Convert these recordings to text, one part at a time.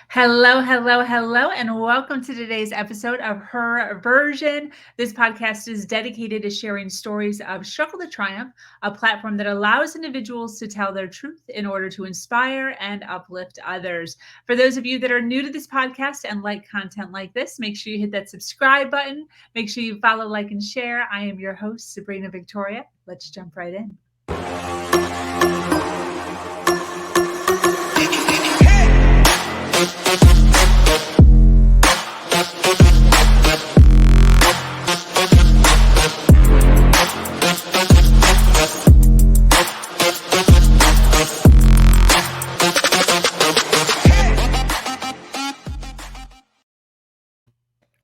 Hello, hello, hello, and welcome to today's episode of Her Version. This podcast is dedicated to sharing stories of struggle to triumph, a platform that allows individuals to tell their truth in order to inspire and uplift others. For those of you that are new to this podcast and like content like this, make sure you hit that subscribe button. Make sure you follow, like, and share. I am your host, Sabrina Victoria. Let's jump right in.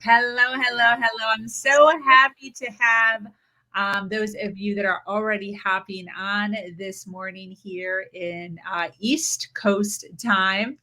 Hello, hello, hello. I'm so happy to have those of you that are already hopping on this morning here in East Coast time.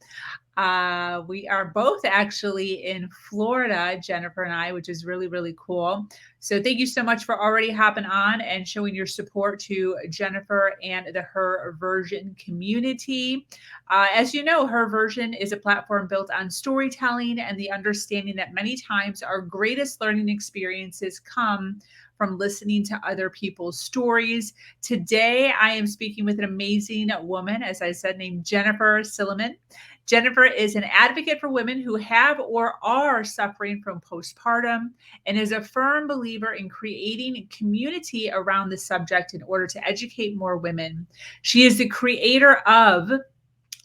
We are both actually in Florida, Jennifer and I, which is really, really cool. So thank you so much for already hopping on and showing your support to Jennifer and the Her Version community. As you know, Her Version is a platform built on storytelling and the understanding that many times our greatest learning experiences come from listening to other people's stories. Today, I am speaking with an amazing woman, as I said, named Jennifer Silliman. Jennifer is an advocate for women who have or are suffering from postpartum and is a firm believer in creating community around the subject in order to educate more women. She is the creator of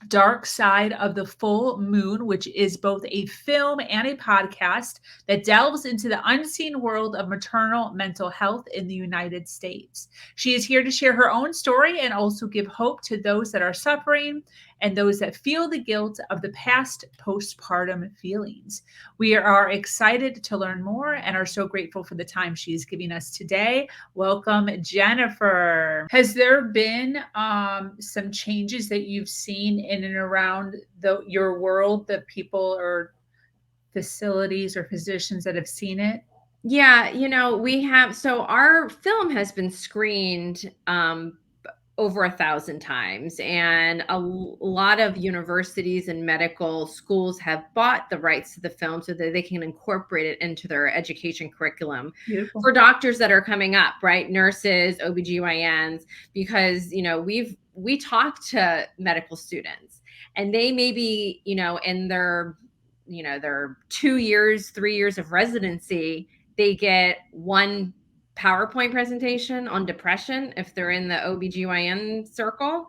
Dark Side of the Full Moon, which is both a film and a podcast that delves into the unseen world of maternal mental health in the United States. She is here to share her own story and also give hope to those that are suffering and those that feel the guilt of the past postpartum feelings. We are excited to learn more and are so grateful for the time she's giving us today. Welcome, Jennifer. Has there been some changes that you've seen in and around your world, that people or facilities or physicians that have seen it? Yeah, we have our film has been screened over 1,000 times, and lot of universities and medical schools have bought the rights to the film so that they can incorporate it into their education curriculum Beautiful. for doctors that are coming up, right? Nurses, OBGYNs, because we talk to medical students, and they may be, in their 2 years, 3 years of residency, they get one PowerPoint presentation on depression if they're in the OBGYN circle.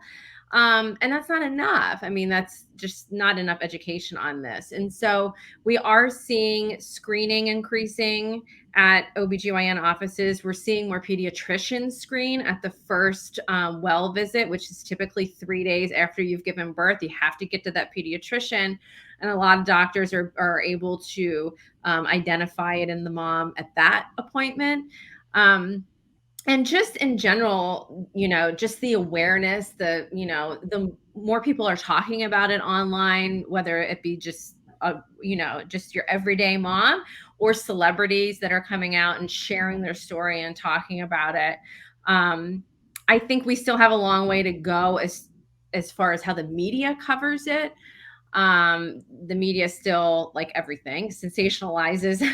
And that's not enough. I mean, that's just not enough education on this. And so we are seeing screening increasing at OBGYN offices. We're seeing more pediatricians screen at the first well visit, which is typically 3 days after you've given birth. You have to get to that pediatrician. And a lot of doctors are able to identify it in the mom at that appointment. And just in general, just the awareness, the more people are talking about it online, whether it be just, just your everyday mom or celebrities that are coming out and sharing their story and talking about it. I think we still have a long way to go as far as how the media covers it. The media still, like everything, sensationalizes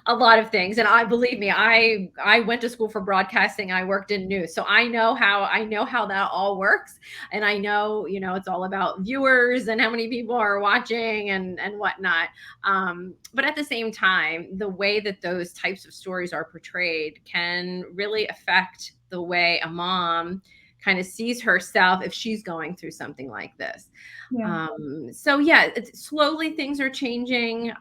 a lot of things. And I believe me, I went to school for broadcasting. I worked in news, so I know how that all works. And I know, it's all about viewers and how many people are watching and whatnot. But at the same time, the way that those types of stories are portrayed can really affect the way a mom kind of sees herself if she's going through something like this. Yeah. So yeah, slowly things are changing.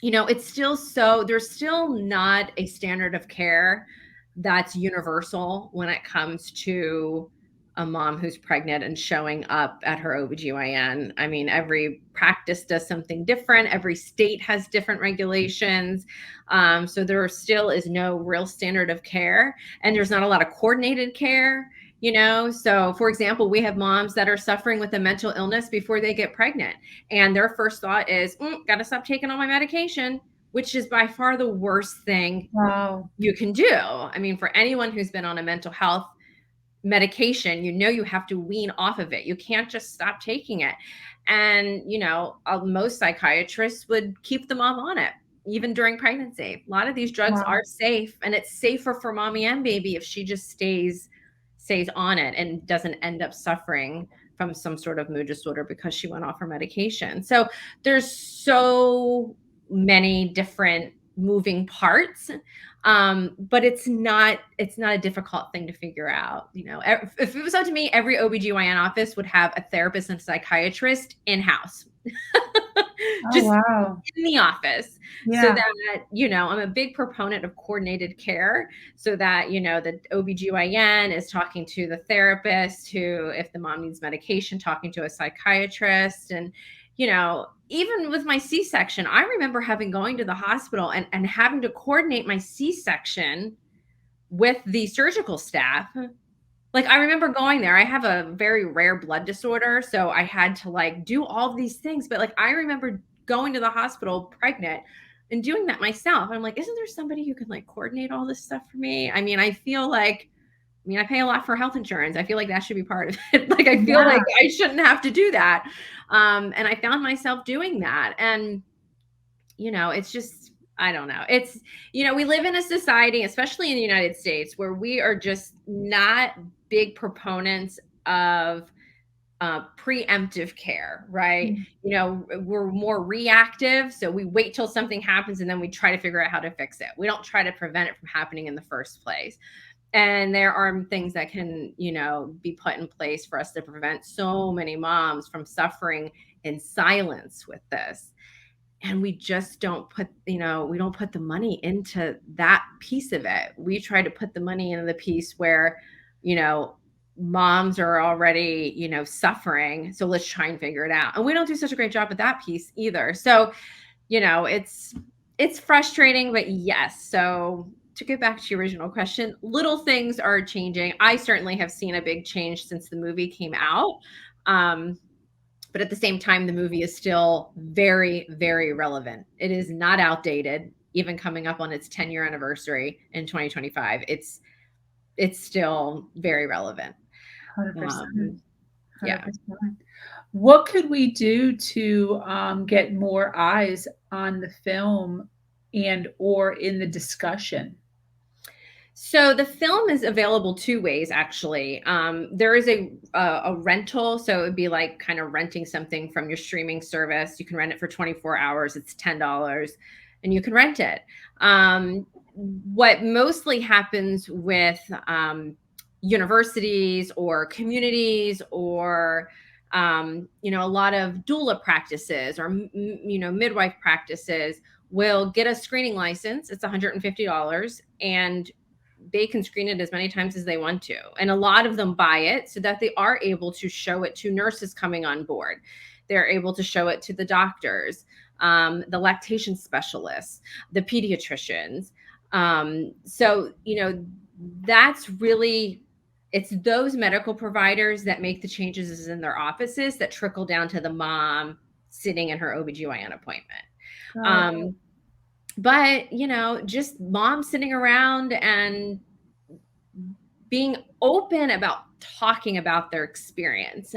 It's there's still not a standard of care that's universal when it comes to a mom who's pregnant and showing up at her OBGYN. I mean, every practice does something different. Every state has different regulations. So there still is no real standard of care, and there's not a lot of coordinated care. So for example, we have moms that are suffering with a mental illness before they get pregnant, and their first thought is, gotta stop taking all my medication, which is by far the worst thing Wow. you can do. I mean, for anyone who's been on a mental health medication, you have to wean off of it. You can't just stop taking it. And, most psychiatrists would keep the mom on it, even during pregnancy. A lot of these drugs Wow. are safe, and it's safer for mommy and baby if she just stays on it and doesn't end up suffering from some sort of mood disorder because she went off her medication. So there's so many different moving parts, but it's not a difficult thing to figure out. If it was up to me, every OBGYN office would have a therapist and psychiatrist in-house. Oh, Just wow. in the office, so Yeah. that I'm a big proponent of coordinated care, so that the OBGYN is talking to the therapist, who, if the mom needs medication, talking to a psychiatrist. And even with my C-section, I remember going to the hospital and having to coordinate my C-section with the surgical staff. Like, I remember going there. I have a very rare blood disorder, so I had to, like, do all of these things. But, like, I remember going to the hospital pregnant and doing that myself. I'm like, isn't there somebody who can, like, coordinate all this stuff for me? I mean, I pay a lot for health insurance. I feel like that should be part of it. Like, I feel Yeah. like I shouldn't have to do that. And I found myself doing that. And, it's just, I don't know. It's, we live in a society, especially in the United States, where we are just not big proponents of preemptive care, right? Mm. We're more reactive. So we wait till something happens and then we try to figure out how to fix it. We don't try to prevent it from happening in the first place. And there are things that can, be put in place for us to prevent so many moms from suffering in silence with this. And we just don't put, we don't put the money into that piece of it. We try to put the money into the piece where, moms are already, suffering. So let's try and figure it out. And we don't do such a great job at that piece either. So, it's frustrating, but yes. So to get back to your original question, little things are changing. I certainly have seen a big change since the movie came out. But at the same time, the movie is still very, very relevant. It is not outdated, even coming up on its 10-year anniversary in 2025. It's still very relevant. 100%. Yeah. 100%. What could we do to get more eyes on the film and or in the discussion? So the film is available two ways, actually. There is a rental, so it would be like kind of renting something from your streaming service. You can rent it for 24 hours. It's $10, and you can rent it. What mostly happens with universities or communities, or a lot of doula practices, or midwife practices, will get a screening license. It's $150, and they can screen it as many times as they want to. And a lot of them buy it so that they are able to show it to nurses coming on board. They're able to show it to the doctors, the lactation specialists, the pediatricians. So, that's really, it's those medical providers that make the changes in their offices that trickle down to the mom sitting in her OBGYN appointment. Got it. Um, but just moms sitting around and being open about talking about their experience,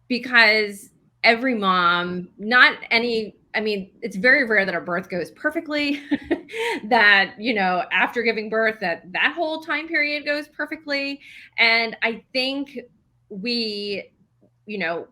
because every mom, not any, I mean, it's very rare that a birth goes perfectly, that after giving birth, that whole time period goes perfectly. And I think we, you know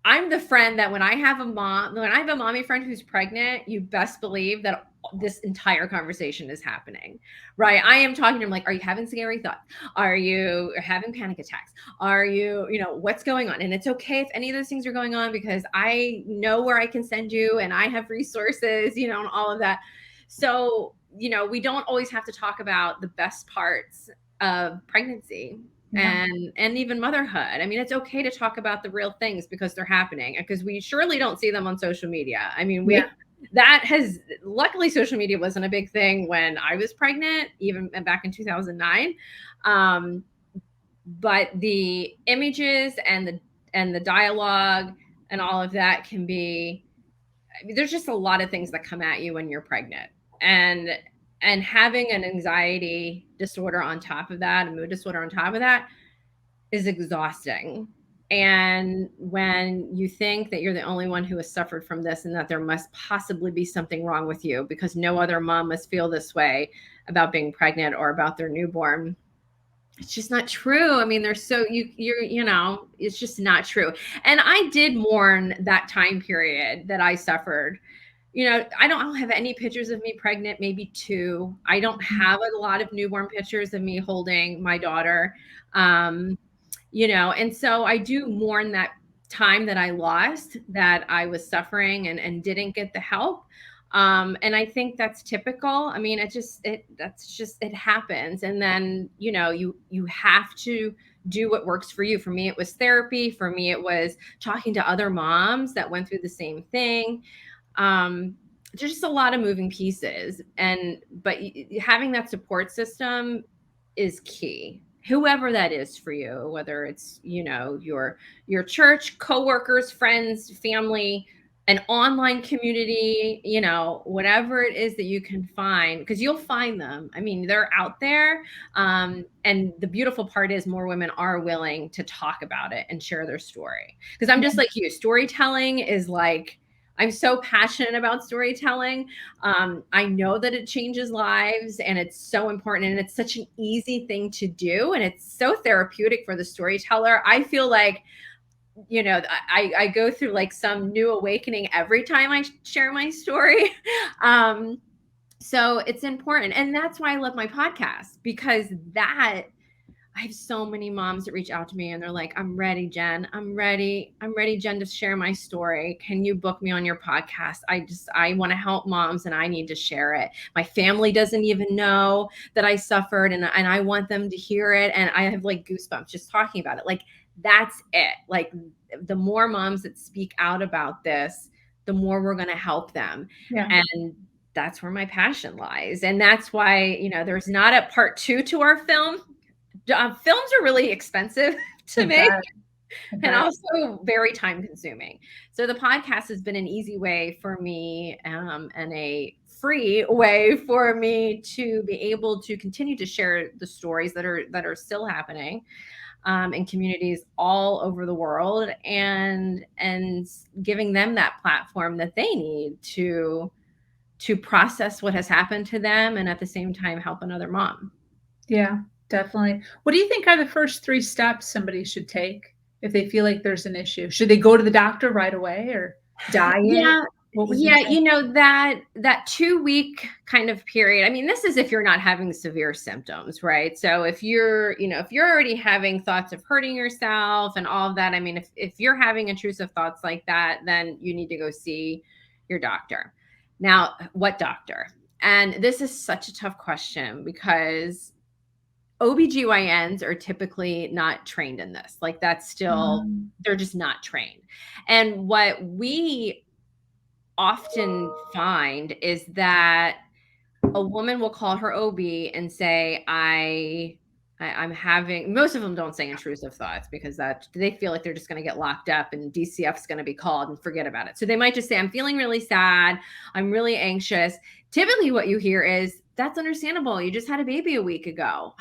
I'm the friend that when I have a mommy friend who's pregnant, you best believe that this entire conversation is happening, right? I am talking to them like, are you having scary thoughts? Are you having panic attacks? Are you, what's going on? And it's okay if any of those things are going on, because I know where I can send you, and I have resources, and all of that. So, we don't always have to talk about the best parts of pregnancy Yeah. and even motherhood. I mean, it's okay to talk about the real things because they're happening, because we surely don't see them on social media. I mean, Yeah. luckily social media wasn't a big thing when I was pregnant, even back in 2009. But the images and the dialogue and all of that there's just a lot of things that come at you when you're pregnant. And and having an anxiety disorder on top of that, a mood disorder on top of that, is exhausting. And when you think that you're the only one who has suffered from this and that there must possibly be something wrong with you because no other mom must feel this way about being pregnant or about their newborn, it's just not true. I mean, they're so it's just not true. And I did mourn that time period that I suffered. I don't have any pictures of me pregnant, maybe two. I don't have a lot of newborn pictures of me holding my daughter. Um, and so I do mourn that time that I lost, that I was suffering and didn't get the help. And I think that's typical. I mean, it happens. And then, you have to do what works for you. For me, it was therapy. For me, it was talking to other moms that went through the same thing. There's just a lot of moving pieces, but having that support system is key, whoever that is for you, whether it's your church, coworkers, friends, family, an online community, whatever it is that you can find, because you'll find them. I mean, they're out there. And the beautiful part is more women are willing to talk about it and share their story, because I'm just like you. Storytelling is like, I'm so passionate about storytelling. I know that it changes lives and it's so important, and it's such an easy thing to do. And it's so therapeutic for the storyteller. I feel like, I go through like some new awakening every time I share my story. So it's important. And that's why I love my podcast, because I have so many moms that reach out to me and they're like, I'm ready, Jen. I'm ready, Jen, to share my story. Can you book me on your podcast? I want to help moms and I need to share it. My family doesn't even know that I suffered, and I want them to hear it. And I have like goosebumps just talking about it. Like, that's it. Like, the more moms that speak out about this, the more we're going to help them. Yeah. And that's where my passion lies. And that's why, there's not a part 2 to our film. Films are really expensive to make and also very time consuming. So the podcast has been an easy way for me, and a free way for me to be able to continue to share the stories that are still happening in communities all over the world, and giving them that platform that they need to process what has happened to them, and at the same time help another mom. Yeah, definitely. What do you think are the first 3 steps somebody should take if they feel like there's an issue? Should they go to the doctor right away, or diet? Yeah. What would you Yeah, say? that 2-week kind of period. I mean, this is if you're not having severe symptoms, right? So if you're already having thoughts of hurting yourself and all of that, I mean, if you're having intrusive thoughts like that, then you need to go see your doctor. Now, what doctor? And this is such a tough question, because OBGYNs are typically not trained in this. Like, that's still, they're just not trained. And what we often find is that a woman will call her OB and say, I'm having, most of them don't say intrusive thoughts, because that they feel like they're just going to get locked up and DCF is going to be called and forget about it. So they might just say, I'm feeling really sad. I'm really anxious. Typically what you hear is, that's understandable. You just had a baby a week ago.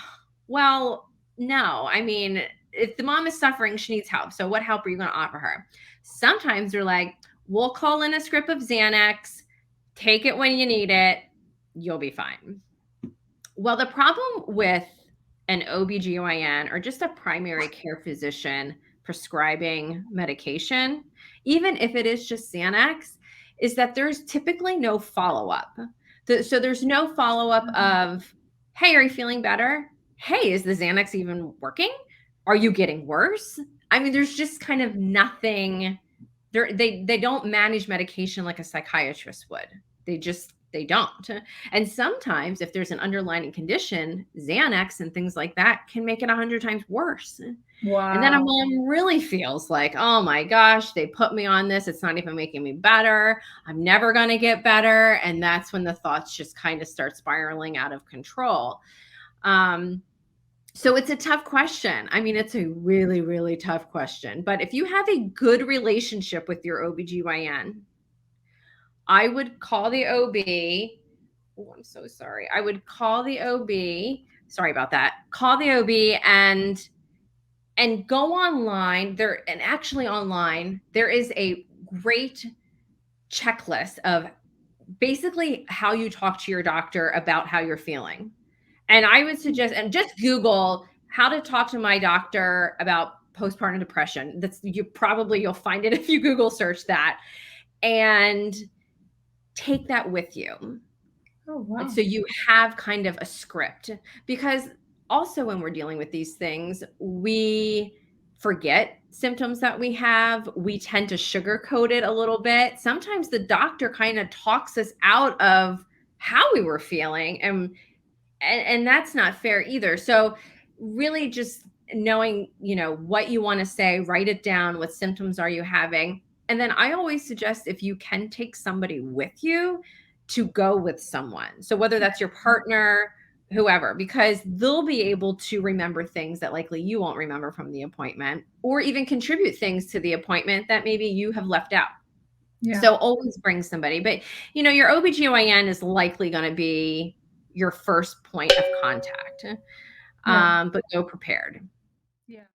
Well, no. I mean, if the mom is suffering, she needs help. So what help are you going to offer her? Sometimes they're like, we'll call in a script of Xanax, take it when you need it, you'll be fine. Well, the problem with an OBGYN or just a primary care physician prescribing medication, even if it is just Xanax, is that there's typically no follow-up. So there's no follow-up of, hey, are you feeling better? Hey, is the Xanax even working? Are you getting worse? I mean, there's just kind of nothing. They don't manage medication like a psychiatrist would. They don't. And sometimes if there's an underlying condition, Xanax and things like that can make it 100 times worse. Wow. And then a mom really feels like, oh my gosh, they put me on this. It's not even making me better. I'm never going to get better. And that's when the thoughts just kind of start spiraling out of control. So it's a tough question. I mean, it's a really, really tough question. But if you have a good relationship with your OBGYN, I would call the OB oh, I'm so sorry. I would call the OB. Sorry about that. Call the OB and go online there, and actually online there is a great checklist of basically how you talk to your doctor about how you're feeling. And I would suggest, and just Google how to talk to my doctor about postpartum depression. That's you'll find it if you Google search that, and take that with you. Oh, wow. So you have kind of a script, because also when we're dealing with these things, we forget symptoms that we have. We tend to sugarcoat it a little bit. Sometimes the doctor kind of talks us out of how we were feeling, and that's not fair either. So really just knowing, what you want to say, write it down. What symptoms are you having? And then I always suggest, if you can, take somebody with you, to go with someone. So whether that's your partner, whoever, because they'll be able to remember things that likely you won't remember from the appointment, or even contribute things to the appointment that maybe you have left out. Yeah. So always bring somebody. But your OBGYN is likely going to be your first point of contact. Yeah. But go prepared. Yeah.